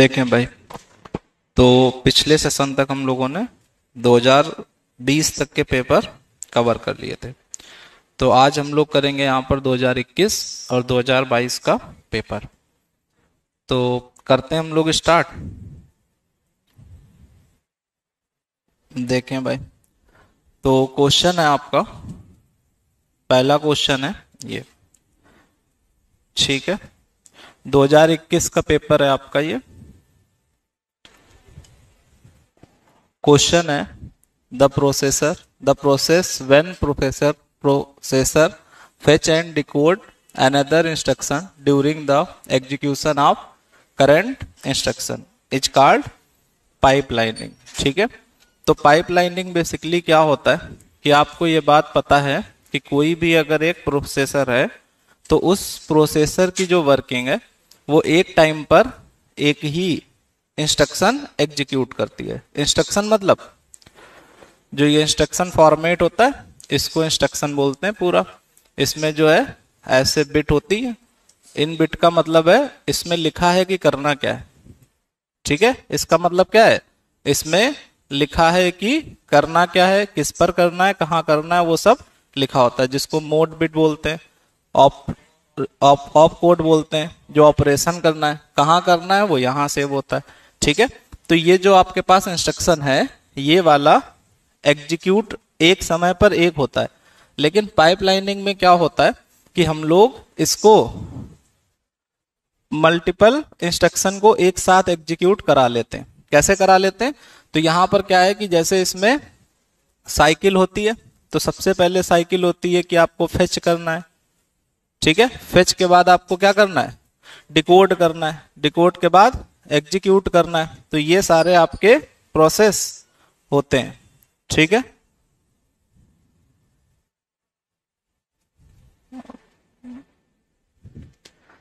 देखें भाई, तो पिछले सेशन तक हम लोगों ने 2020 तक के पेपर कवर कर लिए थे। तो आज हम लोग करेंगे यहाँ पर 2021 और 2022 का पेपर। तो करते हैं हम लोग स्टार्ट। देखें भाई, तो क्वेश्चन है आपका, पहला क्वेश्चन है ये, ठीक है। 2021 का पेपर है आपका ये। क्वेश्चन है the process when processor fetch and decode another instruction during the execution of current instruction is called pipelining। ठीक है, तो पाइपलाइनिंग बेसिकली क्या होता है कि आपको ये बात पता है कि कोई भी अगर एक प्रोसेसर है तो उस प्रोसेसर की जो वर्किंग है वो एक टाइम पर एक ही इंस्ट्रक्शन एग्जीक्यूट करती है। इंस्ट्रक्शन मतलब जो ये इंस्ट्रक्शन फॉर्मेट होता है इसको इंस्ट्रक्शन बोलते हैं पूरा। इसमें जो है ऐसे बिट होती है, इन बिट का मतलब है इसमें लिखा है कि करना क्या है। ठीक है, इसका मतलब क्या है, इसमें लिखा है कि करना क्या है, किस पर करना है, कहाँ करना है, वो सब लिखा होता है, जिसको मोड बिट बोलते हैं, ऑफ कोड बोलते हैं। जो ऑपरेशन करना है, कहाँ करना है, वो यहाँ सेव होता है। ठीक है, तो ये जो आपके पास इंस्ट्रक्शन है ये वाला एग्जीक्यूट एक समय पर एक होता है। लेकिन पाइपलाइनिंग में क्या होता है कि हम लोग इसको मल्टीपल इंस्ट्रक्शन को एक साथ एग्जीक्यूट करा लेते हैं। कैसे करा लेते हैं, तो यहां पर क्या है कि जैसे इसमें साइकिल होती है, तो सबसे पहले साइकिल होती है कि आपको फेच करना है। ठीक है, फेच के बाद आपको क्या करना है, डिकोड करना है, डिकोड के बाद एग्जीक्यूट करना है। तो ये सारे आपके प्रोसेस होते हैं। ठीक है,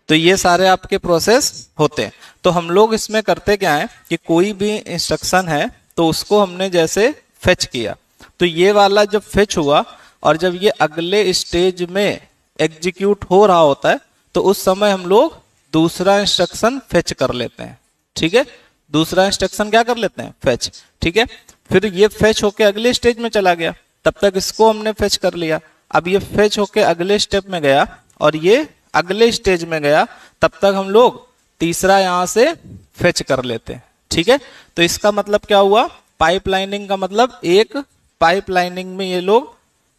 तो ये सारे आपके प्रोसेस होते हैं। तो हम लोग इसमें करते क्या है कि कोई भी इंस्ट्रक्शन है तो उसको हमने जैसे फेच किया, तो ये वाला जब फेच हुआ और जब ये अगले स्टेज में एग्जीक्यूट हो रहा होता है तो उस समय हम लोग दूसरा इंस्ट्रक्शन फेच कर लेते हैं। ठीक है, दूसरा इंस्ट्रक्शन क्या कर लेते हैं, फेच। ठीक है, फिर ये फेच होके अगले स्टेज में चला गया, तब तक इसको हमने फेच कर लिया। अब ये फेच होके अगले स्टेप में गया और ये अगले स्टेज में गया, तब तक हम लोग तीसरा यहां से फेच कर लेते हैं। ठीक है, तो इसका मतलब क्या हुआ, पाइपलाइनिंग का मतलब एक पाइपलाइनिंग में ये लोग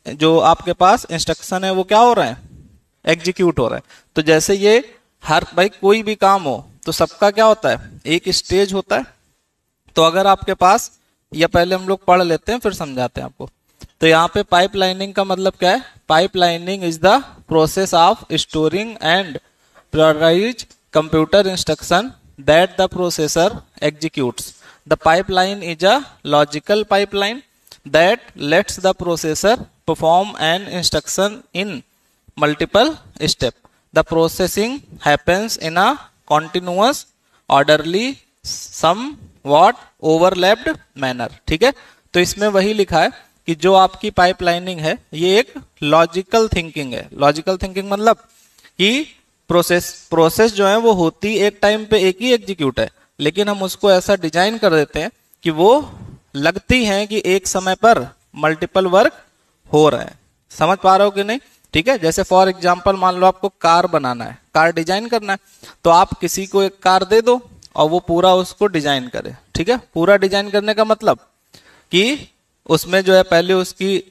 जो आपके पास इंस्ट्रक्शन है वो क्या हो रहे हैं, एग्जीक्यूट हो रहा है। तो जैसे ये हर भाई कोई भी काम हो तो सबका क्या होता है, एक स्टेज होता है। तो अगर आपके पास, या पहले हम लोग पढ़ लेते हैं फिर समझाते हैं आपको। तो यहाँ पे पाइपलाइनिंग का मतलब क्या है, pipelining is the process of storing and prioritize computer instruction that the processor executes. The pipeline is a logical pipeline that lets the processor perform an instruction in multiple step. The processing happens in a continuous orderly somewhat overlapped manner। ठीक है, तो इसमें वही लिखा है कि जो आपकी पाइपलाइनिंग है ये एक लॉजिकल थिंकिंग है। लॉजिकल थिंकिंग मतलब कि प्रोसेस जो है वो होती एक टाइम पे एक ही एग्जीक्यूट है, लेकिन हम उसको ऐसा डिजाइन कर देते हैं कि वो लगती है कि एक समय पर मल्टीपल वर्क हो रहा है। समझ पा रहे हो कि नहीं। ठीक है, जैसे फॉर एग्जांपल मान लो आपको कार बनाना है, कार डिजाइन करना है, तो आप किसी को एक कार दे दो और वो पूरा उसको डिजाइन करे। ठीक है, पूरा डिजाइन करने का मतलब कि उसमें जो है पहले उसकी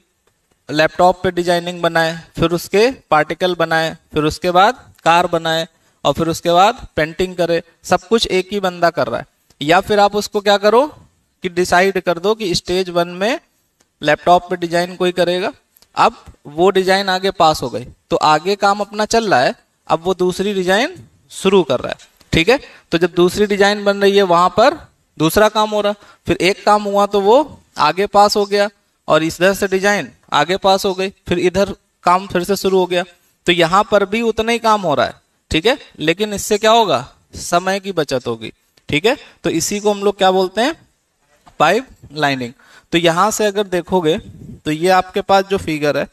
लैपटॉप पे डिजाइनिंग बनाए, फिर उसके पार्टिकल बनाए, फिर उसके बाद कार बनाए और फिर उसके बाद पेंटिंग करे। सब कुछ एक ही बंदा कर रहा है। या फिर आप उसको क्या करो कि डिसाइड कर दो कि स्टेज 1 में लैपटॉप पे डिजाइन कोई करेगा, अब वो डिजाइन आगे पास हो गई तो आगे काम अपना चल रहा है, अब वो दूसरी डिजाइन शुरू कर रहा है। ठीक है, तो जब दूसरी डिजाइन बन रही है वहां पर दूसरा काम हो रहा, फिर एक काम हुआ तो वो आगे पास हो गया और इधर से डिजाइन आगे पास हो गई, फिर इधर काम फिर से शुरू हो गया। तो यहां पर भी उतना ही काम हो रहा है। ठीक है, लेकिन इससे क्या होगा, समय की बचत होगी। ठीक है, तो इसी को हम लोग क्या बोलते हैं, पाइप लाइनिंग। तो यहां से अगर देखोगे तो ये आपके पास जो फिगर है,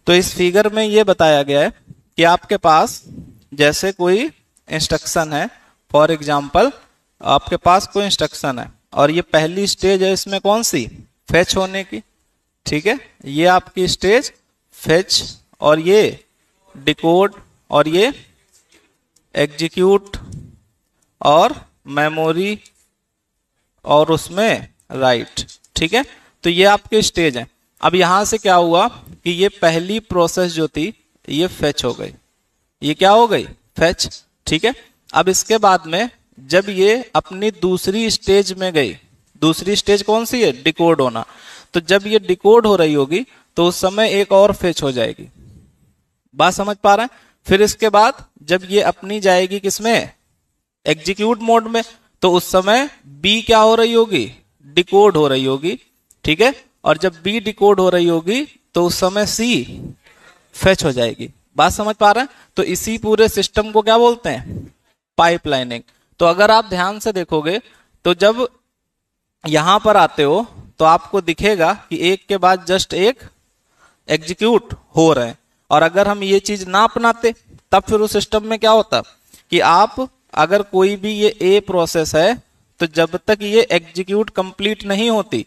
तो इस फिगर में ये बताया गया है कि आपके पास जैसे कोई इंस्ट्रक्शन है फॉर एग्जाम्पल आपके पास कोई इंस्ट्रक्शन है और ये पहली स्टेज है इसमें कौन सी, फेच होने की, ठीक है, ये आपकी स्टेज फेच, और ये डिकोड, और ये एग्जीक्यूट, और मेमोरी, और उसमें राइट, ठीक है। तो ये आपके स्टेज है। अब यहां से क्या हुआ कि ये पहली प्रोसेस जो थी ये फेच हो गई, ये क्या हो गई, फेच, ठीक है। अब इसके बाद में जब ये अपनी दूसरी स्टेज में गई, दूसरी स्टेज कौन सी है, डिकोड होना, तो जब ये डिकोड हो रही होगी तो उस समय एक और फेच हो जाएगी, बात समझ पा रहे हैं। फिर इसके बाद जब ये अपनी जाएगी किसमें, एग्जीक्यूट मोड में, तो उस समय बी क्या हो रही होगी, डिकोड हो रही होगी, ठीक है। और जब बी डिकोड हो रही होगी तो उस समय सी फेच हो जाएगी, बात समझ पा रहे हैं। तो इसी पूरे सिस्टम को क्या बोलते हैं, पाइपलाइनिंग। तो अगर आप ध्यान से देखोगे तो जब यहां पर आते हो तो आपको दिखेगा कि एक के बाद जस्ट एक एग्जीक्यूट हो रहे हैं, और अगर हम ये चीज ना अपनाते तब फिर उस सिस्टम में क्या होता कि आप अगर कोई भी ये ए प्रोसेस है तो जब तक ये एग्जीक्यूट कंप्लीट नहीं होती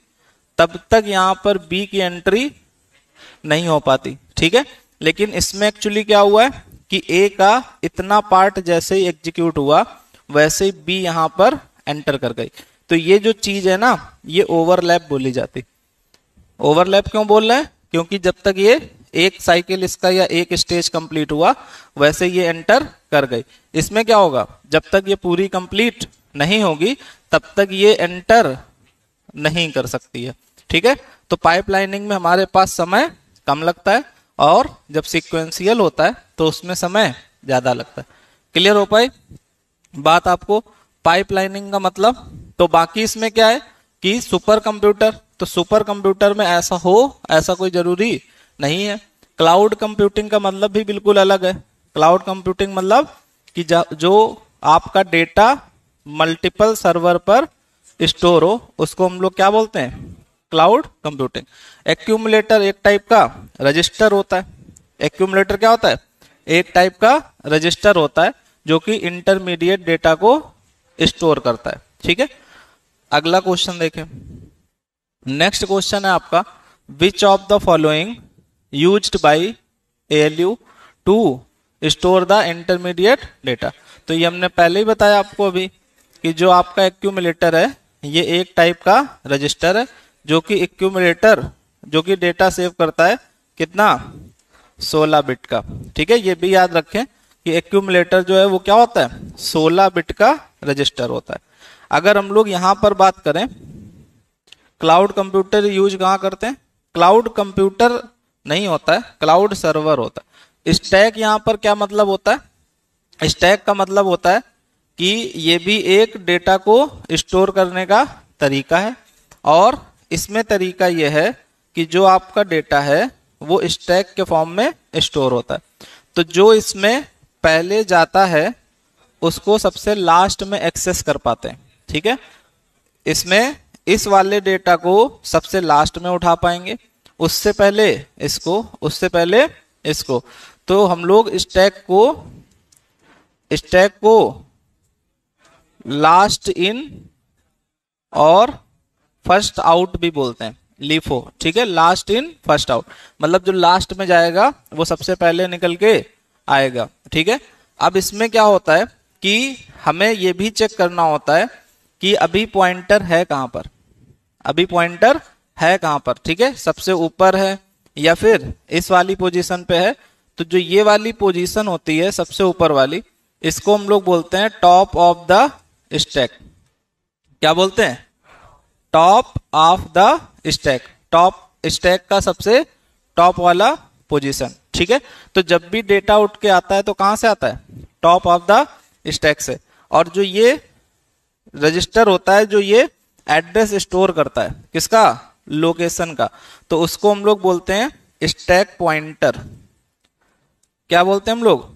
तब तक यहां पर बी की एंट्री नहीं हो पाती, ठीक है। लेकिन इसमें एक्चुअली क्या हुआ है कि ए का इतना पार्ट जैसे ही एग्जीक्यूट हुआ वैसे ही बी यहां पर एंटर कर गई। तो ये जो चीज है ना ये ओवरलैप बोली जाती। ओवरलैप क्यों बोल रहे हैं, क्योंकि जब तक ये एक साइकिल इसका या एक स्टेज कंप्लीट हुआ वैसे ये एंटर कर गई। इसमें क्या होगा, जब तक ये पूरी कंप्लीट नहीं होगी तब तक ये एंटर नहीं कर सकती है, ठीक है। तो पाइपलाइनिंग में हमारे पास समय कम लगता है और जब सीक्वेंशियल होता है तो उसमें समय ज्यादा लगता है। क्लियर हो पाई बात आपको पाइपलाइनिंग का मतलब। तो बाकी इसमें क्या है कि सुपर कंप्यूटर, तो सुपर कंप्यूटर में ऐसा हो ऐसा कोई जरूरी नहीं है। क्लाउड कंप्यूटिंग का मतलब भी बिल्कुल अलग है। क्लाउड कंप्यूटिंग मतलब कि जो आपका डेटा मल्टीपल सर्वर पर स्टोर हो उसको हम लोग क्या बोलते हैं, क्लाउड कंप्यूटिंग। एक्यूमुलेटर एक टाइप का रजिस्टर होता है। एक्यूमुलेटर क्या होता है, एक टाइप का रजिस्टर होता है जो कि इंटरमीडिएट डेटा को स्टोर करता है, ठीक है। अगला क्वेश्चन देखें। नेक्स्ट क्वेश्चन है आपका, which of the following used by ALU to store the intermediate data. तो ये हमने पहले ही बताया आपको अभी कि जो आपका एक्यूमुलेटर है ये एक टाइप का रजिस्टर है जो कि एक्यूमुलेटर जो कि डेटा सेव करता है कितना, 16 बिट का, ठीक है। ये भी याद रखें कि एक्यूमुलेटर जो है वो क्या होता है, 16 बिट का रजिस्टर होता है। अगर हम लोग यहां पर बात करें क्लाउड कंप्यूटर यूज कहां करते हैं, क्लाउड कंप्यूटर नहीं होता है, क्लाउड सर्वर होता है। स्टैक यहां पर क्या मतलब होता है, स्टैक का मतलब होता है कि ये भी एक डेटा को स्टोर करने का तरीका है, और इसमें तरीका यह है कि जो आपका डेटा है वो स्टैक के फॉर्म में स्टोर होता है। तो जो इसमें पहले जाता है उसको सबसे लास्ट में एक्सेस कर पाते हैं, ठीक है। इसमें इस वाले डेटा को सबसे लास्ट में उठा पाएंगे, उससे पहले इसको, उससे पहले इसको। तो हम लोग स्टैक को लास्ट इन और फर्स्ट आउट भी बोलते हैं, लीफो, ठीक है। लास्ट इन फर्स्ट आउट मतलब जो लास्ट में जाएगा वो सबसे पहले निकल के आएगा, ठीक है। अब इसमें क्या होता है कि हमें ये भी चेक करना होता है कि अभी पॉइंटर है कहां पर, अभी पॉइंटर है कहां पर, ठीक है। सबसे ऊपर है या फिर इस वाली पोजीशन पे है। तो जो ये वाली पोजीशन होती है सबसे ऊपर वाली, इसको हम लोग बोलते हैं टॉप ऑफ द स्टैक। क्या बोलते हैं, top of the stack, top stack का सबसे टॉप वाला पोजीशन, ठीक है। तो जब भी डेटा उठ के आता है तो कहां से आता है, टॉप ऑफ द स्टैक से। और जो ये रजिस्टर होता है जो ये एड्रेस स्टोर करता है किसका, लोकेशन का, तो उसको हम लोग बोलते हैं स्टैक पॉइंटर। क्या बोलते हैं हम लोग,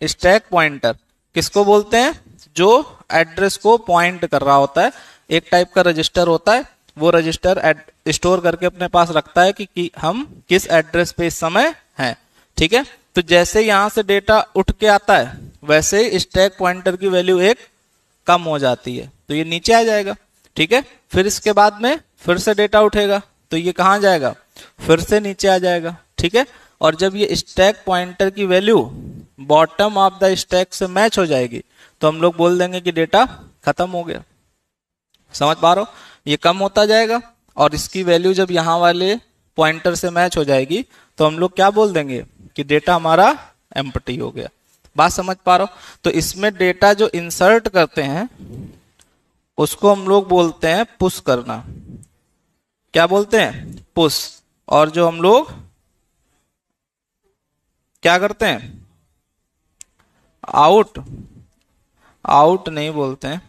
स्टैक पॉइंटर। किसको बोलते हैं, जो एड्रेस को पॉइंट कर रहा होता है। एक टाइप का रजिस्टर होता है, वो रजिस्टर स्टोर करके अपने पास रखता है कि हम किस एड्रेस पे इस समय हैं, ठीक है। तो जैसे यहां से डेटा उठ के आता है वैसे ही स्टैक पॉइंटर की वैल्यू 1 कम हो जाती है तो ये नीचे आ जाएगा, ठीक है। फिर इसके बाद में फिर से डेटा उठेगा तो ये कहाँ जाएगा, फिर से नीचे आ जाएगा, ठीक है। और जब ये स्टैक पॉइंटर की value bottom of the stack से मैच हो जाएगी तो हम लोग बोल देंगे कि डेटा खत्म हो गया। समझ पा रहे हो, ये कम होता जाएगा और इसकी वैल्यू जब यहाँ वाले पॉइंटर से मैच हो जाएगी तो हम लोग क्या बोल देंगे कि डेटा हमारा एम्प्टी हो गया। बात समझ पा रहे हो, तो इसमें डेटा जो इंसर्ट करते हैं उसको हम लोग बोलते हैं पुश करना। क्या बोलते हैं, पुश। और जो हम लोग क्या करते हैं, आउट, आउट नहीं बोलते हैं,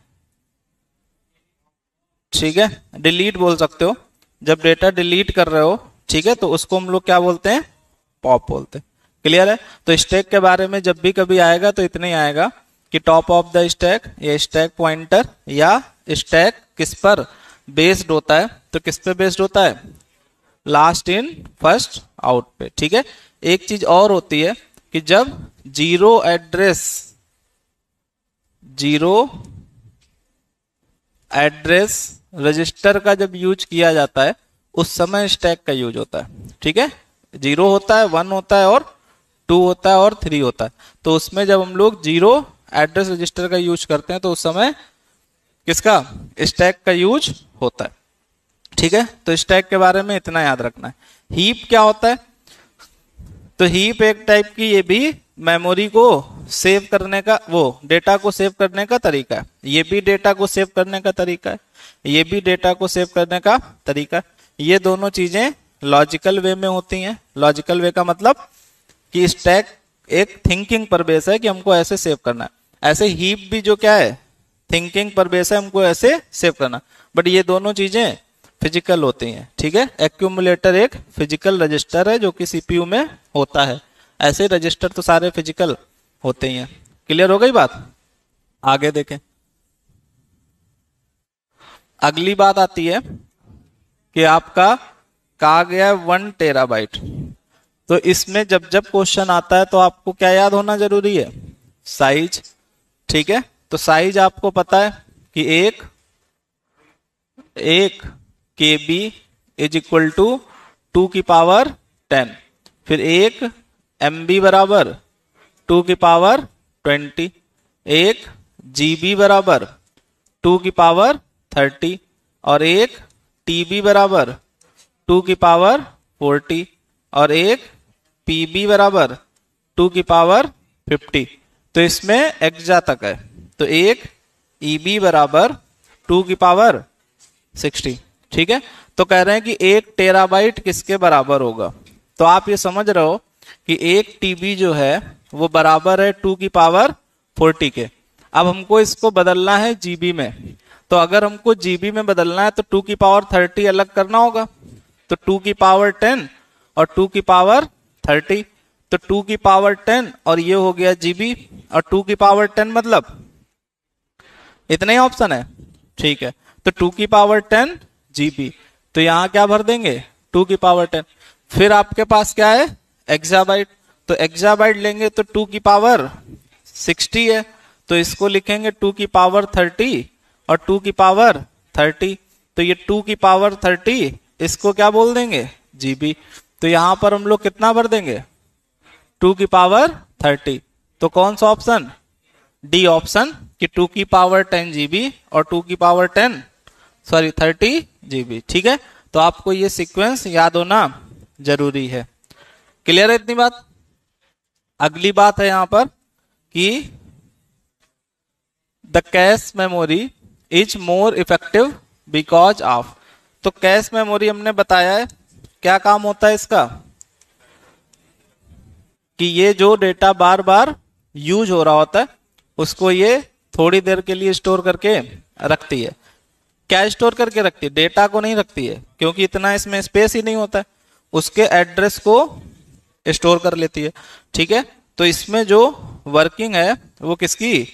ठीक है, डिलीट बोल सकते हो। जब डेटा डिलीट कर रहे हो, ठीक है, तो उसको हम लोग क्या बोलते हैं, पॉप बोलते हैं। क्लियर है। तो स्टैक के बारे में जब भी कभी आएगा तो इतना ही आएगा कि टॉप ऑफ द स्टैक, ये स्टैक पॉइंटर या स्टैक किस पर बेस्ड होता है, तो किस पे बेस्ड होता है, लास्ट इन फर्स्ट आउट पे, ठीक है। एक चीज और होती है कि जब जीरो एड्रेस रजिस्टर का जब यूज किया जाता है उस समय स्टैक का यूज होता है, ठीक है। 0 होता है, 1 होता है और 2 होता है और 3 होता है। तो उसमें जब हम लोग जीरो एड्रेस रजिस्टर का यूज करते हैं तो उस समय किसका, स्टैक का यूज होता है, ठीक है। तो स्टैक के बारे में इतना याद रखना है। हीप क्या होता है, तो हीप एक टाइप की, ये भी मेमोरी को सेव करने का, वो डेटा को सेव करने का तरीका है। ये भी डेटा को सेव करने का तरीका है, ये भी डेटा को सेव करने का तरीका है। ये दोनों चीजें लॉजिकल वे में होती हैं। लॉजिकल वे का मतलब कि स्टैक एक थिंकिंग पर बेस है कि हमको ऐसे सेव करना है, ऐसे हीप भी जो क्या है, थिंकिंग पर बेस है, हमको ऐसे सेव करना। बट ये दोनों चीजें फिजिकल होती हैं, ठीक है। एक्यूमुलेटर एक फिजिकल रजिस्टर है जो कि सीपीयू में होता है, ऐसे रजिस्टर तो सारे फिजिकल होते ही हैं। क्लियर हो गई बात, आगे देखें। अगली बात आती है कि आपका कहा गया 1 टेराबाइट। तो इसमें जब जब क्वेश्चन आता है तो आपको क्या याद होना जरूरी है, साइज, ठीक है। तो साइज आपको पता है कि एक KB इज इक्वल टू 2 की पावर 10, फिर एक MB बराबर 2 की पावर 20, एक GB बराबर 2 की पावर 30 और एक TB बराबर 2 की पावर 40 और एक PB बराबर 2 की पावर 50। तो इसमें एक्सा तक है। तो एक EB बराबर 2 की पावर 60, ठीक है। तो कह रहे हैं कि 1 टेराबाइट किसके बराबर होगा। तो आप ये समझ रहे हो कि 1 TB जो है वो बराबर है 2 की पावर 40 के। अब हमको इसको बदलना है GB में। तो अगर हमको GB में बदलना है तो 2 की पावर 30 अलग करना होगा। तो 2 की पावर 10 और 2 की पावर 30, तो 2 की पावर 10 और ये हो गया GB, और 2 की पावर 10 मतलब इतना ही ऑप्शन है, ठीक है। तो 2 की पावर 10 GB, तो यहां क्या भर देंगे, 2 की पावर 10। फिर आपके पास क्या है, एक्साबाइट। तो एक्साबाइट लेंगे तो 2 की पावर 60 है, तो इसको लिखेंगे 2 की पावर 30 और 2 की पावर 30। तो ये 2 की पावर 30 इसको क्या बोल देंगे, GB। तो यहां पर हम लोग कितना भर देंगे, 2 की पावर 30। तो कौन सा ऑप्शन, डी ऑप्शन, कि 2 की पावर 10 GB और 2 की पावर 30 GB, ठीक है। तो आपको ये सीक्वेंस याद होना जरूरी है। क्लियर है इतनी बात। अगली बात है यहां पर कि the cache memory is more effective because of. तो कैश मेमोरी हमने बताया है क्या काम होता है इसका, कि ये जो डेटा बार बार यूज हो रहा होता है उसको ये थोड़ी देर के लिए स्टोर करके रखती है। क्या स्टोर करके रखती है, डेटा को नहीं रखती है, क्योंकि इतना इसमें स्पेस ही नहीं होता है। उसके एड्रेस को स्टोर कर लेती है, ठीक है। तो इसमें जो वर्किंग है वो किसकी,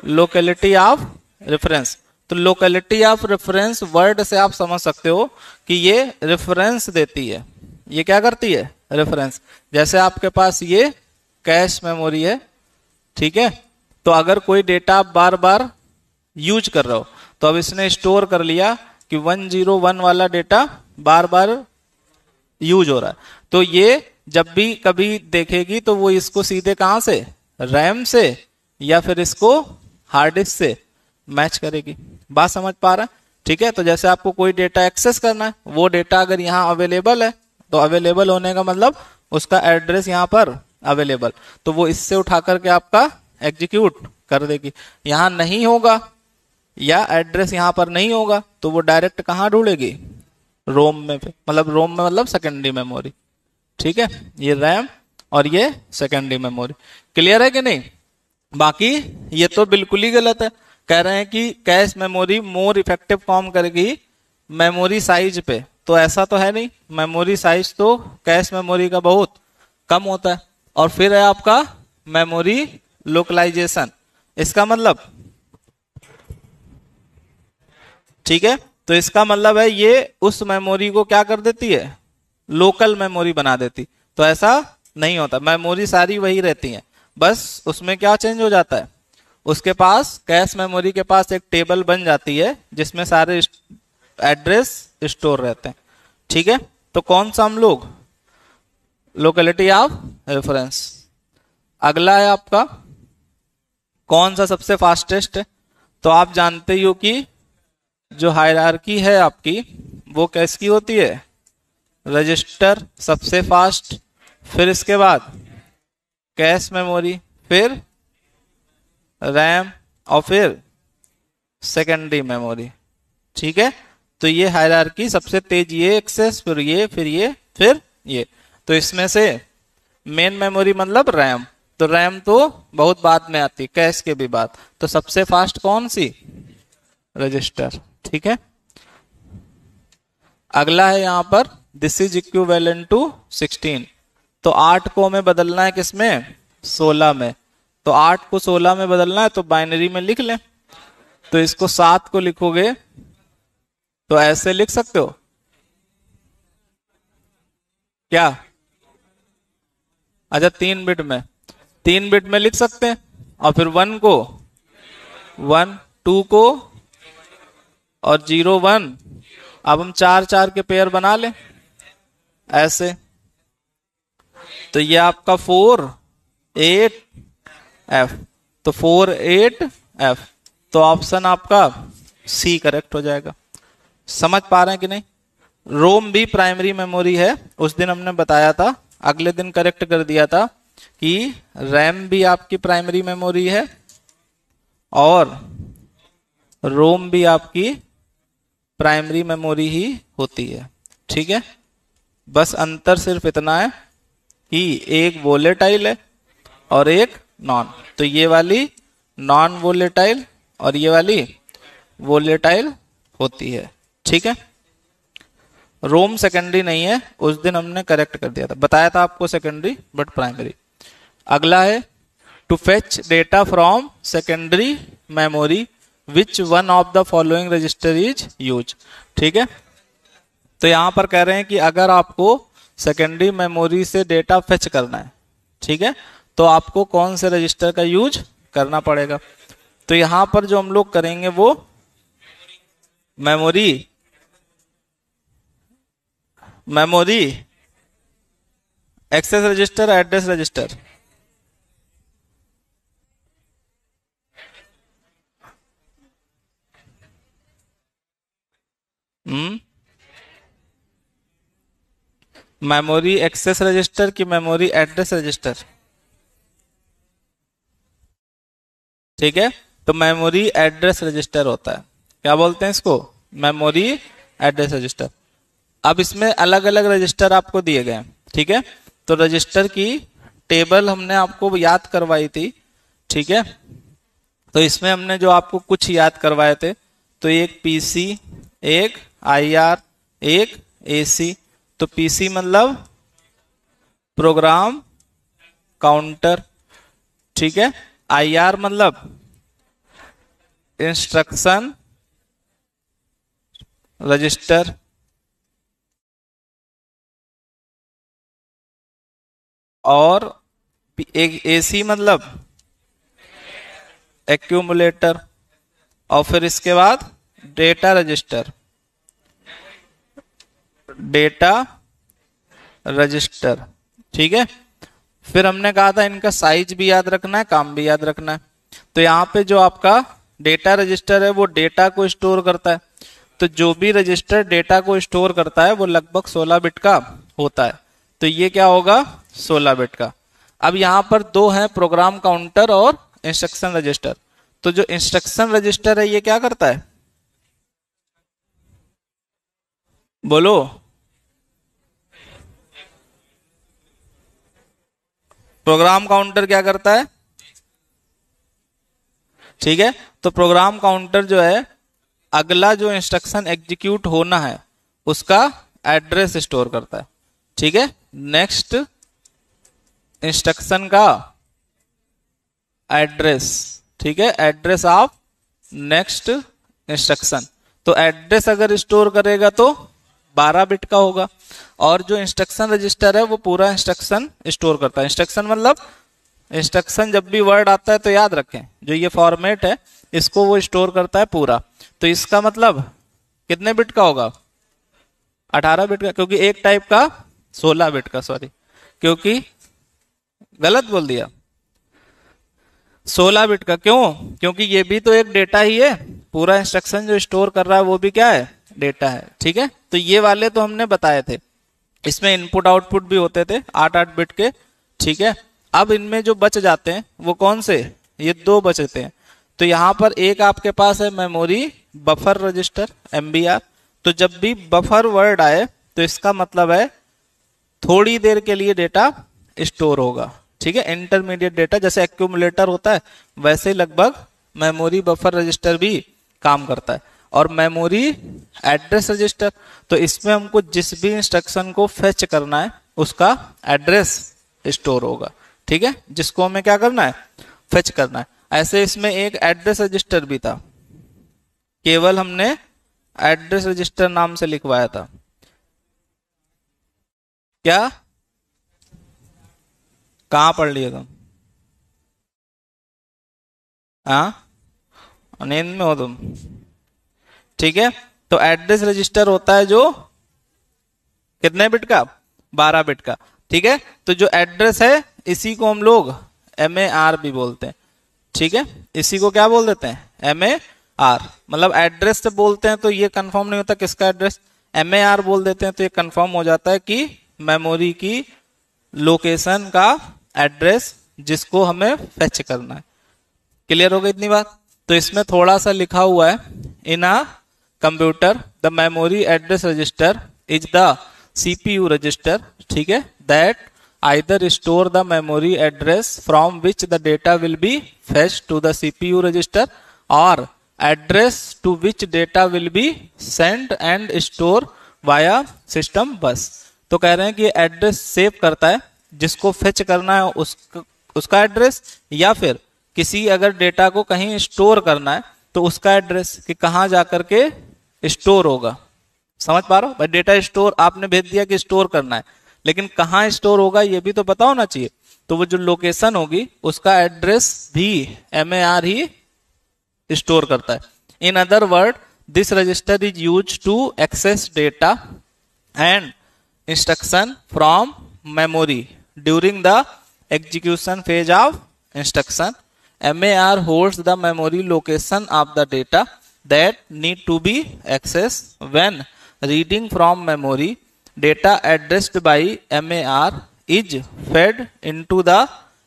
लोकेलिटी ऑफ रेफरेंस। तो लोकेलिटी ऑफ रेफरेंस वर्ड से आप समझ सकते हो कि ये रेफरेंस देती है। ये क्या करती है, रेफरेंस। जैसे आपके पास ये कैश मेमोरी है, ठीक है। तो अगर कोई डेटा आप बार बार यूज कर रहे हो। तो अब इसने स्टोर कर लिया कि 101 वाला डेटा बार बार यूज हो रहा है, तो ये जब भी कभी देखेगी तो वो इसको सीधे कहां से, रैम से या फिर इसको हार्ड डिस्क से मैच करेगी। बात समझ पा रहा है? ठीक है। तो जैसे आपको कोई डेटा एक्सेस करना है, वो डेटा अगर यहाँ अवेलेबल है तो अवेलेबल होने का मतलब उसका एड्रेस यहाँ पर अवेलेबल, तो वो इससे उठा करके आपका एग्जीक्यूट कर देगी। यहाँ नहीं होगा या एड्रेस यहाँ पर नहीं होगा तो वो डायरेक्ट कहाँ ढूंढेगी, रोम में पे, मतलब रोम में मतलब सेकेंडरी मेमोरी। ठीक है, ये रैम और ये सेकेंडरी मेमोरी। क्लियर है कि नहीं? बाकी ये तो बिल्कुल ही गलत है। कह रहे हैं कि कैश मेमोरी मोर इफेक्टिव काम करेगी मेमोरी साइज पे, तो ऐसा तो है नहीं। मेमोरी साइज तो कैश मेमोरी का बहुत कम होता है। और फिर है आपका मेमोरी लोकलाइजेशन, इसका मतलब, ठीक है, तो इसका मतलब है ये उस मेमोरी को क्या कर देती है, लोकल मेमोरी बना देती। तो ऐसा नहीं होता, मेमोरी सारी वही रहती है, बस उसमें क्या चेंज हो जाता है, उसके पास कैश मेमोरी के पास एक टेबल बन जाती है जिसमें सारे एड्रेस स्टोर रहते हैं। ठीक है, तो कौन सा हम लोग, लोकेलिटी ऑफ रेफरेंस। अगला है आपका कौन सा सबसे फास्टेस्ट है, तो आप जानते ही हो कि जो हायरार्की है आपकी वो कैसी होती है, रजिस्टर सबसे फास्ट, फिर इसके बाद कैश मेमोरी, फिर रैम और फिर सेकेंडरी मेमोरी। ठीक है, तो ये हायरार्की सबसे तेज ये एक्सेस, फिर ये, फिर ये, फिर ये। तो इसमें से मेन मेमोरी मतलब रैम, तो रैम तो बहुत बाद में आती, कैश के भी बाद। तो सबसे फास्ट कौन सी, रजिस्टर। ठीक है, अगला है यहां पर दिस इज इक्विवेलेंट टू 16। तो 8 को हमें बदलना है किसमें, 16 में। तो 8 को 16 में बदलना है तो बाइनरी में लिख लें। तो इसको 7 को लिखोगे तो ऐसे लिख सकते हो क्या, अच्छा 3 बिट में, 3 बिट में लिख सकते हैं। और फिर 1 को 1, 2 को और 0 1। अब हम 4 4 के पेयर बना लें ऐसे। तो ये आपका 4 8 F, तो 4 8 F, तो ऑप्शन आपका सी करेक्ट हो जाएगा। समझ पा रहे हैं कि नहीं? रोम भी प्राइमरी मेमोरी है, उस दिन हमने बताया था, अगले दिन करेक्ट कर दिया था कि रैम भी आपकी प्राइमरी मेमोरी है और रोम भी आपकी प्राइमरी मेमोरी ही होती है। ठीक है, बस अंतर सिर्फ इतना है कि एक वोलेटाइल है और एक नॉन। तो ये वाली नॉन वोलेटाइल और ये वाली वोलेटाइल होती है। ठीक है, रोम सेकेंडरी नहीं है, उस दिन हमने करेक्ट कर दिया था, बताया था आपको सेकेंडरी बट प्राइमरी। अगला है to fetch data from secondary memory which one of the following register is use. ठीक है, तो यहां पर कह रहे हैं कि अगर आपको सेकेंडरी मेमोरी से डेटा फेच करना है, ठीक है, तो आपको कौन से रजिस्टर का यूज करना पड़ेगा। तो यहां पर जो हम लोग करेंगे वो memory access register, address register, memory access register की मेमोरी एड्रेस रजिस्टर। ठीक है, तो मेमोरी एड्रेस रजिस्टर होता है, क्या बोलते हैं इसको, मेमोरी एड्रेस रजिस्टर। अब इसमें अलग अलग रजिस्टर आपको दिए गए हैं। ठीक है, तो रजिस्टर की टेबल हमने आपको याद करवाई थी। ठीक है, तो इसमें हमने जो आपको कुछ याद करवाए थे, तो एक पीसी, एक आईआर, एक एसी। तो पीसी मतलब प्रोग्राम काउंटर, ठीक है, आईआर मतलब इंस्ट्रक्शन रजिस्टर, और एक एसी मतलब एक्यूमुलेटर। और फिर इसके बाद डेटा रजिस्टर, डेटा रजिस्टर, ठीक है। फिर हमने कहा था इनका साइज भी याद रखना है, काम भी याद रखना है। तो यहाँ पे जो आपका डेटा रजिस्टर है वो डेटा को स्टोर करता है। तो जो भी रजिस्टर डेटा को स्टोर करता है वो लगभग 16 बिट का होता है। तो ये क्या होगा, 16 बिट का। अब यहाँ पर दो हैं, प्रोग्राम काउंटर और इंस्ट्रक्शन रजिस्टर। तो जो इंस्ट्रक्शन रजिस्टर है ये क्या करता है, बोलो। प्रोग्राम काउंटर क्या करता है, ठीक है। तो प्रोग्राम काउंटर जो है अगला जो इंस्ट्रक्शन एग्जीक्यूट होना है उसका एड्रेस स्टोर करता है, ठीक है। नेक्स्ट इंस्ट्रक्शन का एड्रेस, ठीक है, एड्रेस ऑफ नेक्स्ट इंस्ट्रक्शन। तो एड्रेस अगर स्टोर करेगा तो 12 बिट का होगा। और जो इंस्ट्रक्शन रजिस्टर है वो पूरा इंस्ट्रक्शन स्टोर करता है। इंस्ट्रक्शन मतलब इंस्ट्रक्शन, जब भी वर्ड आता है तो याद रखें जो ये फॉर्मेट है इसको वो स्टोर करता है पूरा। तो इसका मतलब कितने बिट का होगा, 18 बिट का, क्योंकि एक टाइप का 16 बिट का, सॉरी क्योंकि गलत बोल दिया, 16 बिट का। क्यों, क्योंकि ये भी तो एक डेटा ही है, पूरा इंस्ट्रक्शन जो स्टोर कर रहा है वो भी क्या है, डेटा है, ठीक है। तो ये वाले तो हमने बताए थे, इसमें इनपुट आउटपुट भी होते थे 8-8 बिट के, ठीक है। अब इनमें जो बच जाते हैं वो कौन से, ये दो बचते हैं। तो यहां पर एक आपके पास है मेमोरी बफर रजिस्टर, MBR। तो जब भी बफर वर्ड आए तो इसका मतलब है थोड़ी देर के लिए डेटा स्टोर होगा, ठीक है। इंटरमीडिएट डेटा, जैसे एक्यूमुलेटर होता है वैसे लगभग मेमोरी बफर रजिस्टर भी काम करता है। और मेमोरी एड्रेस रजिस्टर, तो इसमें हमको जिस भी इंस्ट्रक्शन को फेच करना है उसका एड्रेस स्टोर होगा, ठीक है, जिसको हमें क्या करना है, फेच करना है। ऐसे इसमें एक एड्रेस रजिस्टर भी था, केवल हमने एड्रेस रजिस्टर नाम से लिखवाया था। क्या, कहां पढ़ लिए तुम, हाँ नींद में हो तुम, ठीक है। तो एड्रेस रजिस्टर होता है जो कितने बिट का, 12 बिट का, ठीक है। तो जो एड्रेस है इसी को हम लोग MAR भी बोलते हैं, ठीक है। इसी को क्या बोल देते हैं, MAR। मतलब एड्रेस से बोलते हैं तो ये कंफर्म नहीं होता किसका एड्रेस, MAR बोल देते हैं तो ये कंफर्म हो जाता है कि मेमोरी की लोकेशन का एड्रेस जिसको हमें फेच करना है। क्लियर हो गई इतनी बात। तो इसमें थोड़ा सा लिखा हुआ है, in a computer the memory address register is the CPU register, ठीक है, that either store the memory address from which the data will be fetched to the CPU register or address to which data will be sent and stored via system bus। तो कह रहे हैं कि address save करता है जिसको fetch करना है उसका एड्रेस, या फिर किसी अगर डेटा को कहीं स्टोर करना है तो उसका एड्रेस कि कहाँ जाकर के स्टोर होगा। समझ पा रहे हो भाई, डेटा स्टोर आपने भेज दिया कि स्टोर करना है, लेकिन कहाँ स्टोर होगा ये भी तो पता होना चाहिए। तो वो जो लोकेशन होगी उसका एड्रेस भी MAR ही स्टोर करता है। In other word this register is use to access data and instruction from memory during the execution phase of instruction. MAR holds the memory location of the data that need to be accessed when reading from memory। data addressed by MAR is fed into the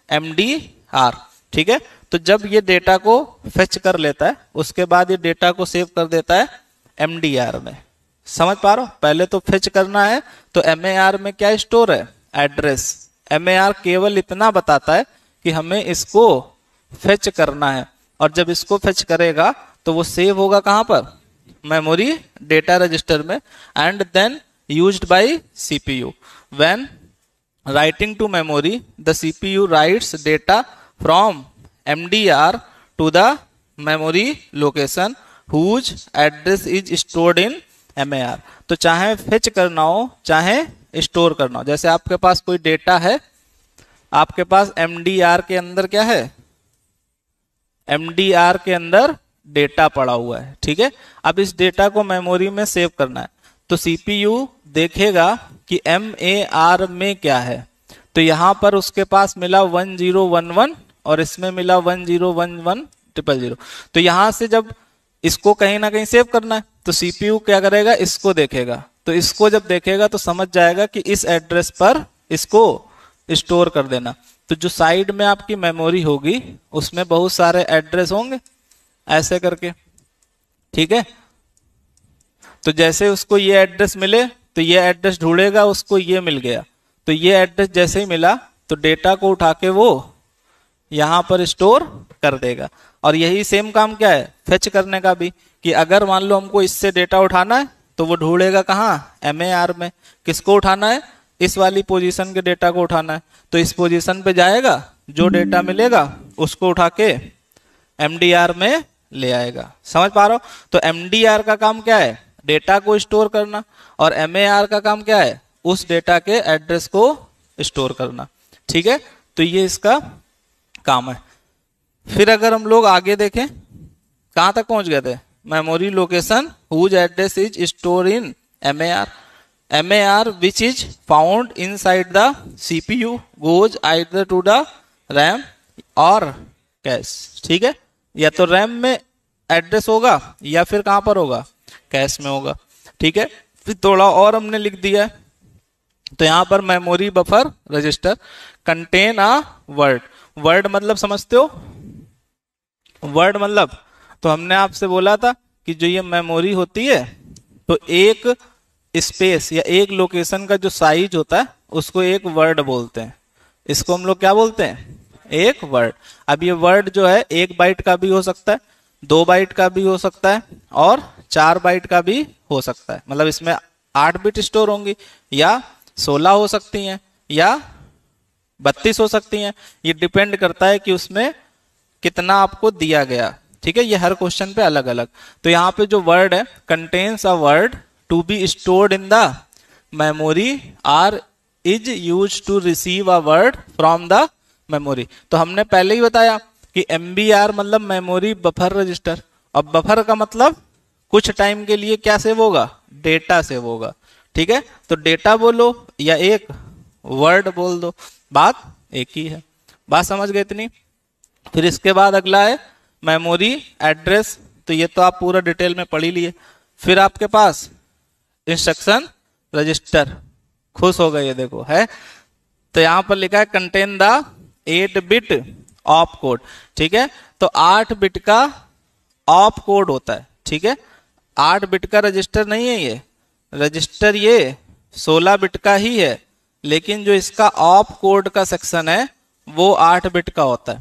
MDR, ठीक है। तो जब ये data को fetch कर लेता है उसके बाद ये डेटा को सेव कर देता है MDR में। समझ पा रहे हो, पहले तो फेच करना है तो MAR में क्या स्टोर है, एड्रेस। MAR केवल इतना बताता है कि हमें इसको फेच करना है, और जब इसको फेच करेगा तो वो सेव होगा कहां पर, मेमोरी डेटा रजिस्टर में, and then used by CPU। when writing to memory the CPU writes data from MDR to the memory location whose address is stored in MAR। तो चाहे फेच करना हो चाहे स्टोर करना हो, जैसे आपके पास कोई डेटा है, आपके पास MDR के अंदर क्या है, MDR के अंदर डेटा पड़ा हुआ है, ठीक है। अब इस डेटा को मेमोरी में सेव करना है, तो सीपीयू देखेगा कि MAR में क्या है। तो यहां पर उसके पास मिला 1011 और इसमें मिला 101100। तो यहां से जब इसको कहीं ना कहीं सेव करना है तो सीपीयू क्या करेगा, इसको देखेगा। तो इसको जब देखेगा तो समझ जाएगा कि इस एड्रेस पर इसको स्टोर कर देना। तो जो साइड में आपकी मेमोरी होगी उसमें बहुत सारे एड्रेस होंगे ऐसे करके, ठीक है। तो जैसे उसको ये एड्रेस मिले तो ये एड्रेस ढूंढेगा, उसको ये मिल गया, तो ये एड्रेस जैसे ही मिला तो डेटा को उठा के वो यहां पर स्टोर कर देगा। और यही सेम काम क्या है फेच करने का भी, कि अगर मान लो हमको इससे डेटा उठाना है तो वो ढूंढेगा कहाँ, MAR में। किसको उठाना है, इस वाली पोजीशन के डेटा को उठाना है, तो इस पोजीशन पे जाएगा, जो डेटा मिलेगा उसको उठा के MDR में ले आएगा। समझ पा रहे हो? तो MDR का काम क्या है, डेटा को स्टोर करना, और MAR का काम क्या है, उस डेटा के एड्रेस को स्टोर करना, ठीक है। तो ये इसका काम है। फिर अगर हम लोग आगे देखें, कहां तक पहुंच गए थे, memory location whose address is store in MAR which is found inside the CPU goes either to the RAM और कैश, ठीक है। या तो रैम में एड्रेस होगा या फिर कहां पर होगा, कैश में होगा, ठीक है। फिर थोड़ा और हमने लिख दिया है, तो यहां पर memory buffer register contain a word. Word मतलब समझते हो, वर्ड मतलब, तो हमने आपसे बोला था कि जो ये मेमोरी होती है तो एक स्पेस या एक लोकेशन का जो साइज होता है उसको एक वर्ड बोलते हैं। इसको हम लोग क्या बोलते हैं, एक वर्ड। अब ये वर्ड जो है 1 बाइट का भी हो सकता है, 2 बाइट का भी हो सकता है और 4 बाइट का भी हो सकता है। मतलब इसमें 8 बिट स्टोर होंगी, या 16 हो सकती हैं, या 32 हो सकती हैं। ये डिपेंड करता है कि उसमें कितना आपको दिया गया, ठीक है। ये हर क्वेश्चन पे अलग अलग। तो यहाँ पे जो वर्ड है, contains a word to be stored in the memory or is use to receive a word from the memory. तो हमने पहले ही बताया कि MBR मतलब मेमोरी बफर रजिस्टर। अब बफर का मतलब कुछ टाइम के लिए क्या सेव होगा, डेटा सेव होगा, ठीक है। तो डेटा बोलो या एक वर्ड बोल दो, बात एक ही है। बात समझ गए इतनी? फिर इसके बाद अगला है मेमोरी एड्रेस। तो ये तो आप पूरा डिटेल में पढ़ ही लिए। फिर आपके पास इंस्ट्रक्शन रजिस्टर, खुश हो गए, ये देखो है। तो यहां पर लिखा है contain the 8 bit op code, ठीक है। तो 8 बिट का ऑप कोड होता है, ठीक है। 8 बिट का रजिस्टर नहीं है ये रजिस्टर, ये 16 बिट का ही है, लेकिन जो इसका ऑप कोड का सेक्शन है वो 8 बिट का होता है।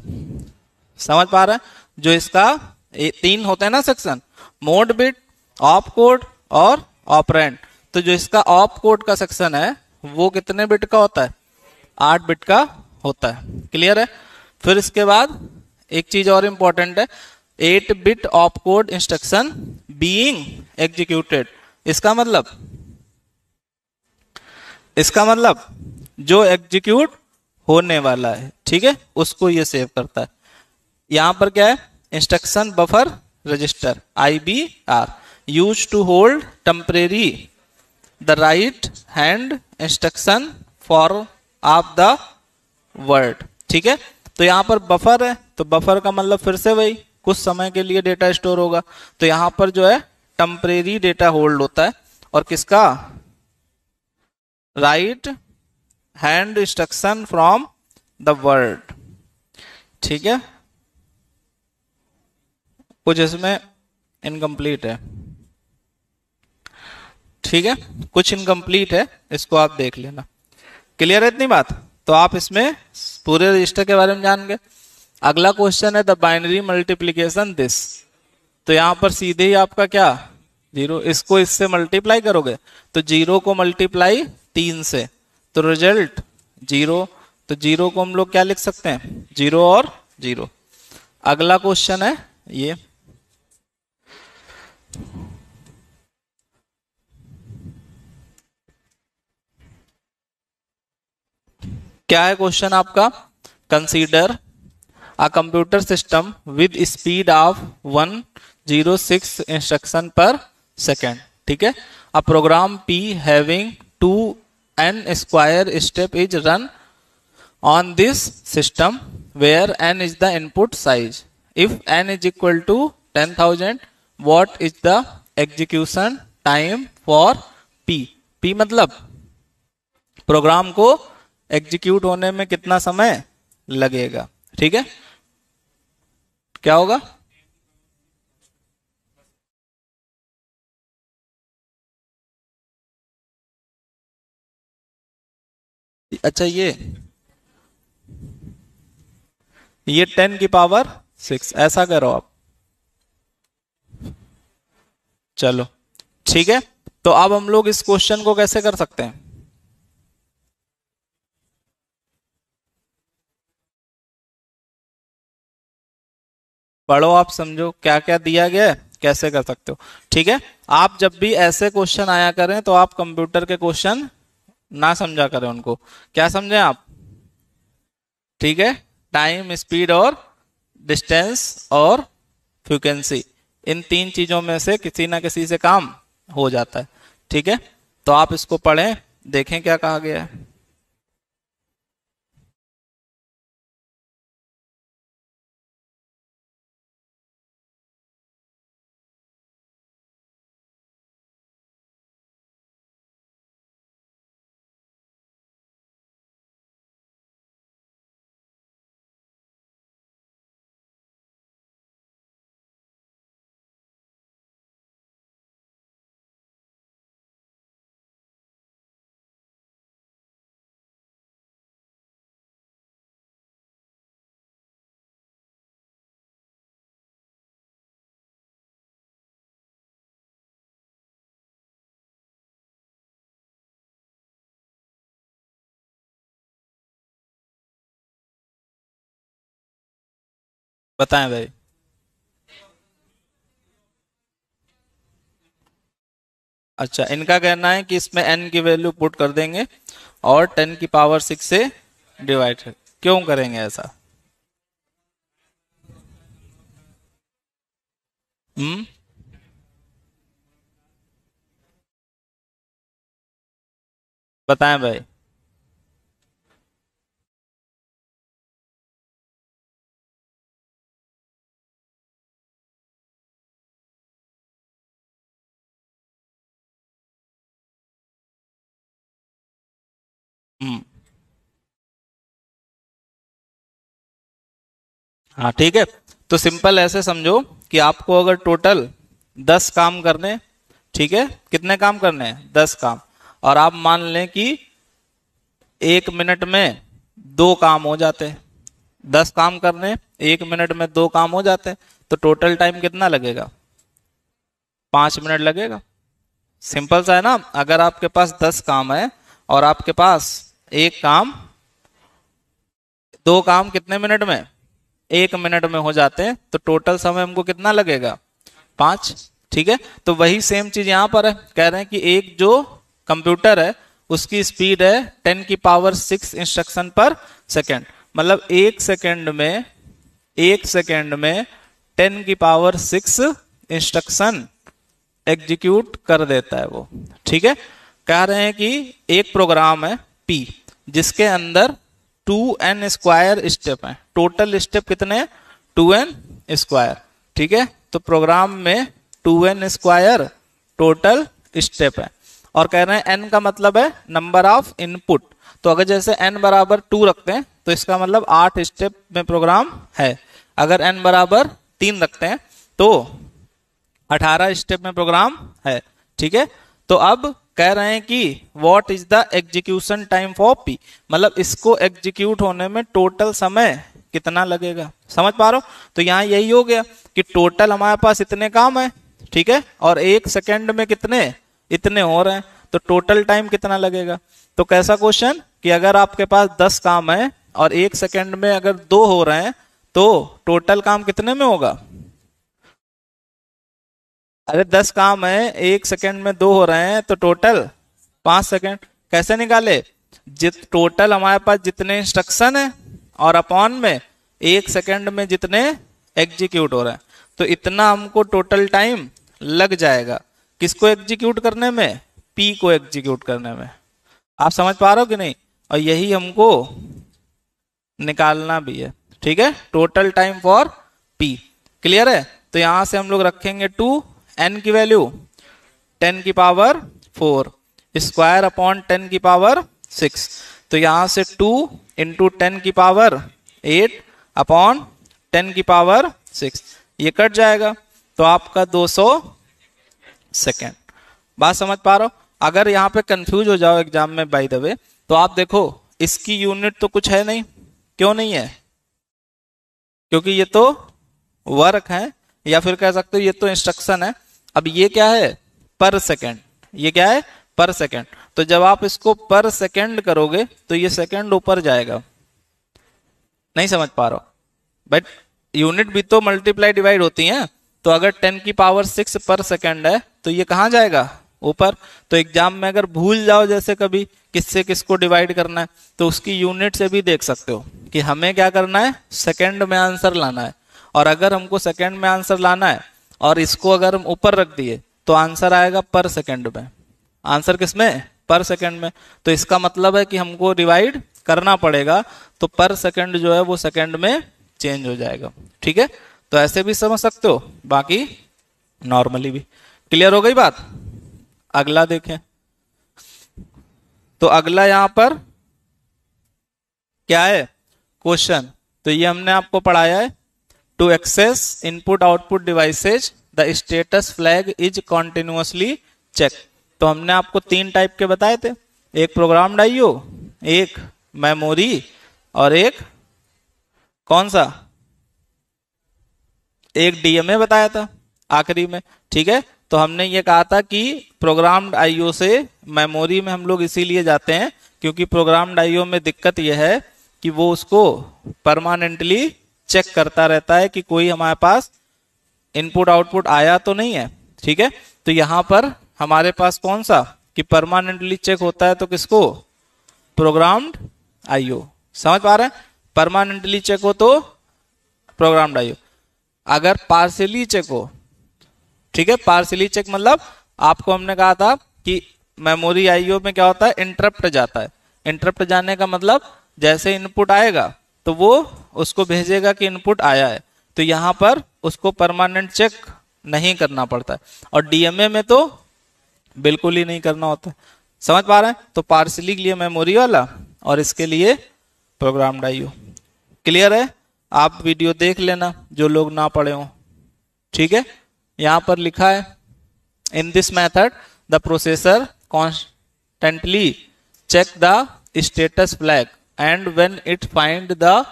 समझ पा रहे हैं? जो इसका 3 होता है ना section, mode bit, op code और ऑपरेंड। तो जो इसका ऑप कोड का सेक्शन है वो कितने बिट का होता है, 8 बिट का होता है। क्लियर है? फिर इसके बाद एक चीज और इंपॉर्टेंट है, 8 bit op code instruction being executed. इसका मतलब जो एग्जीक्यूट होने वाला है, ठीक है, उसको ये सेव करता है। यहां पर क्या है, instruction buffer register IBR use to hold temporary the right hand instruction for of the word, ठीक है। तो यहां पर बफर है, तो बफर का मतलब फिर से वही कुछ समय के लिए डेटा स्टोर होगा। तो यहां पर जो है टेम्परेरी डेटा होल्ड होता है, और किसका, right hand instruction from the word, ठीक है। कुछ इसमें इनकम्प्लीट है, ठीक है, कुछ इनकम्प्लीट है, इसको आप देख लेना। क्लियर है इतनी बात? तो आप इसमें पूरे रजिस्टर के बारे में जान गए। अगला क्वेश्चन है द बाइनरी मल्टीप्लीकेशन दिस। तो यहां पर सीधे ही आपका क्या, 0, इसको इससे मल्टीप्लाई करोगे तो 0 को मल्टीप्लाई 3 से, तो रिजल्ट 0। तो 0 को हम लोग क्या लिख सकते हैं, 0 और 0। अगला क्वेश्चन है ये, क्या है क्वेश्चन आपका, consider a computer system with speed of 1 0.06 instruction per second. ठीक है, a program P having 2n square step is run on this system where n is the input size. If n is equal to 10,000, what is the execution time for P? P मतलब programme को execute होने में कितना समय लगेगा। ठीक है, क्या होगा? अच्छा, ये 10 की पावर 6 ऐसा करो आप। चलो ठीक है, तो अब हम लोग इस क्वेश्चन को कैसे कर सकते हैं? पढ़ो, आप समझो क्या क्या दिया गया है, कैसे कर सकते हो। ठीक है, आप जब भी ऐसे क्वेश्चन आया करें तो आप कंप्यूटर के क्वेश्चन ना समझा करें उनको। क्या समझे आप? ठीक है, टाइम, स्पीड और डिस्टेंस और फ्रीक्वेंसी, इन 3 चीजों में से किसी ना किसी से काम हो जाता है। ठीक है, तो आप इसको पढ़ें, देखें क्या कहा गया है। बताएं भाई। अच्छा, इनका कहना है कि इसमें n की वैल्यू पुट कर देंगे और 10 की पावर 6 से डिवाइड। क्यों करेंगे ऐसा? हम्म, बताएं भाई। हम्म, हाँ ठीक है, तो सिंपल ऐसे समझो कि आपको अगर टोटल 10 काम करने, ठीक है, कितने काम करने हैं? 10 काम, और आप मान लें कि 1 मिनट में 2 काम हो जाते हैं। 10 काम करने, 1 मिनट में 2 काम हो जाते हैं, तो टोटल टाइम कितना लगेगा? 5 मिनट लगेगा। सिंपल सा है ना। अगर आपके पास 10 काम है और आपके पास एक काम, 2 काम कितने मिनट में? 1 मिनट में हो जाते हैं, तो टोटल समय हमको कितना लगेगा? 5। ठीक है, तो वही सेम चीज यहां पर है। कह रहे हैं कि एक जो कंप्यूटर है उसकी स्पीड है 10 की पावर 6 इंस्ट्रक्शन पर सेकेंड। मतलब 1 सेकेंड में 10 की पावर 6 इंस्ट्रक्शन एग्जीक्यूट कर देता है वो। ठीक है, कह रहे हैं कि एक प्रोग्राम है P जिसके अंदर 2n स्क्वायर स्टेप है। टोटल स्टेप कितने? 2n square. ठीक है, तो प्रोग्राम में 2n स्क्वायर टोटल स्टेप है, और कह रहे हैं n का मतलब है नंबर ऑफ इनपुट। तो अगर जैसे n बराबर 2 रखते हैं तो इसका मतलब 8 स्टेप में प्रोग्राम है। अगर n बराबर 3 रखते हैं तो 18 स्टेप में प्रोग्राम है। ठीक है, तो अब कह रहे हैं कि what is the execution time for P, मतलब इसको एग्जीक्यूट होने में टोटल समय कितना लगेगा। समझ पा रहे हो? तो यहाँ यही हो गया कि टोटल हमारे पास इतने काम है, ठीक है, और 1 सेकेंड में कितने? इतने हो रहे हैं, तो टोटल टाइम कितना लगेगा। तो कैसा क्वेश्चन कि अगर आपके पास 10 काम है और 1 सेकेंड में अगर 2 हो रहे हैं तो टोटल काम कितने में होगा? अरे 10 काम है, 1 सेकेंड में 2 हो रहे हैं, तो टोटल 5 सेकेंड। कैसे निकाले? टोटल हमारे पास जितने इंस्ट्रक्शन है और अपॉन में 1 सेकेंड में जितने एग्जीक्यूट हो रहे हैं। तो इतना हमको टोटल टाइम लग जाएगा किसको एग्जीक्यूट करने में, पी को एग्जीक्यूट करने में। आप समझ पा रहे हो कि नहीं? और यही हमको निकालना भी है, ठीक है, total time for P. Clear है? तो यहां से हम लोग रखेंगे 2, n की वैल्यू 10 की पावर 4 स्क्वायर अपॉन 10 की पावर 6। तो यहां से 2 इंटू 10 की पावर 8 अपॉन 10 की पावर 6, ये कट जाएगा तो आपका 200 सेकेंड। बात समझ पा रहे हो? अगर यहाँ पे कंफ्यूज हो जाओ एग्जाम में बाय द वे, तो आप देखो इसकी यूनिट तो कुछ है नहीं। क्यों नहीं है? क्योंकि ये तो वर्क है, या फिर कह सकते हो ये तो इंस्ट्रक्शन है। अब ये क्या है? पर सेकेंड। ये क्या है? पर सेकेंड। तो जब आप इसको पर सेकेंड करोगे तो ये सेकेंड ऊपर जाएगा। नहीं समझ पा रहे हो? बट यूनिट भी तो मल्टीप्लाई डिवाइड होती हैं। तो अगर 10 की पावर 6 पर सेकेंड है तो ये कहां जाएगा? ऊपर। तो एग्जाम में अगर भूल जाओ जैसे कभी किससे किसको डिवाइड करना है, तो उसकी यूनिट से भी देख सकते हो कि हमें क्या करना है, सेकंड में आंसर लाना है। और अगर हमको सेकंड में आंसर लाना है और इसको अगर हम ऊपर रख दिए तो आंसर आएगा पर सेकंड में। आंसर किस में? पर सेकंड में। तो इसका मतलब है कि हमको डिवाइड करना पड़ेगा, तो पर सेकंड जो है वो सेकंड में चेंज हो जाएगा। ठीक है? तो ऐसे भी समझ सकते हो, बाकी नॉर्मली भी। क्लियर हो गई बात? अगला देखें। तो अगला यहां पर क्या है? क्वेश्चन। तो ये हमने आपको पढ़ाया है, to access input output devices the status flag is continuously check. तो हमने आपको 3 टाइप के बताए थे, एक प्रोग्राम्ड आईओ, एक मेमोरी, और एक कौन सा? एक डीएमए बताया था आखिरी में। ठीक है? तो हमने ये कहा था कि प्रोग्राम्ड आईओ से मेमोरी में हम लोग इसीलिए जाते हैं क्योंकि प्रोग्राम्ड आईओ में दिक्कत यह है कि वो उसको परमानेंटली चेक करता रहता है कि कोई हमारे पास इनपुट आउटपुट आया तो नहीं है। ठीक है? तो यहां पर हमारे पास कौन सा कि परमानेंटली चेक होता है, तो किसको? Programmed IO. समझ पा रहे हैं? परमानेंटली चेक हो तो प्रोग्राम्ड आईओ। अगर पार्शियली चेक हो, ठीक है, पार्शियली चेक मतलब आपको हमने कहा था कि मेमोरी आईओ में क्या होता है, इंटरप्ट जाता है। इंटरप्ट जाने का मतलब जैसे इनपुट आएगा तो वो उसको भेजेगा कि इनपुट आया है। तो यहां पर उसको परमानेंट चेक नहीं करना पड़ता है, और डीएमए में तो बिल्कुल ही नहीं करना होता है। समझ पा रहे हैं? तो पार्शियली के लिए मेमोरी वाला और इसके लिए प्रोग्राम्ड आईओ। क्लियर है? आप वीडियो देख लेना जो लोग ना पढ़े हो। ठीक है? यहां पर लिखा है, in this method the processor constantly check the status flag and when it find the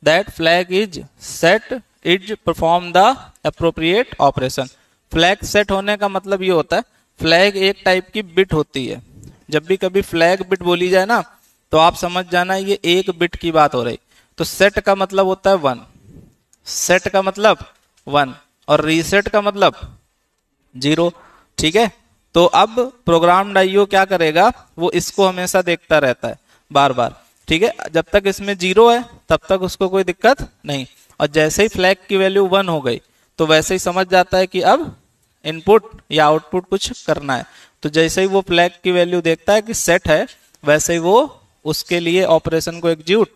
that flag is set is perform the appropriate operation. Flag set होने का मतलब ये होता है, फ्लैग एक टाइप की बिट होती है। जब भी कभी फ्लैग बिट बोली जाए ना, तो आप समझ जाना ये एक बिट की बात हो रही। तो सेट का मतलब होता है 1, सेट का मतलब 1, और रीसेट का मतलब 0। ठीक है? तो अब प्रोग्राम्ड आईओ क्या करेगा, वो इसको हमेशा देखता रहता है बार बार। ठीक है? जब तक इसमें 0 है तब तक उसको कोई दिक्कत नहीं, और जैसे ही फ्लैग की वैल्यू 1 हो गई तो वैसे ही समझ जाता है कि अब इनपुट या आउटपुट कुछ करना है। तो जैसे ही वो फ्लैग की वैल्यू देखता है कि सेट है, वैसे ही वो उसके लिए ऑपरेशन को एग्जीक्यूट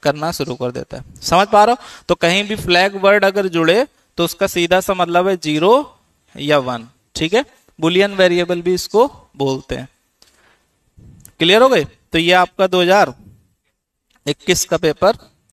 करना शुरू कर देता है। समझ पा रहे हो? तो कहीं भी फ्लैग वर्ड अगर जुड़े तो उसका सीधा सा मतलब है 0 या 1। ठीक है? बुलियन वेरिएबल भी इसको बोलते हैं। क्लियर हो गए? तो ये आपका 2021 का पेपर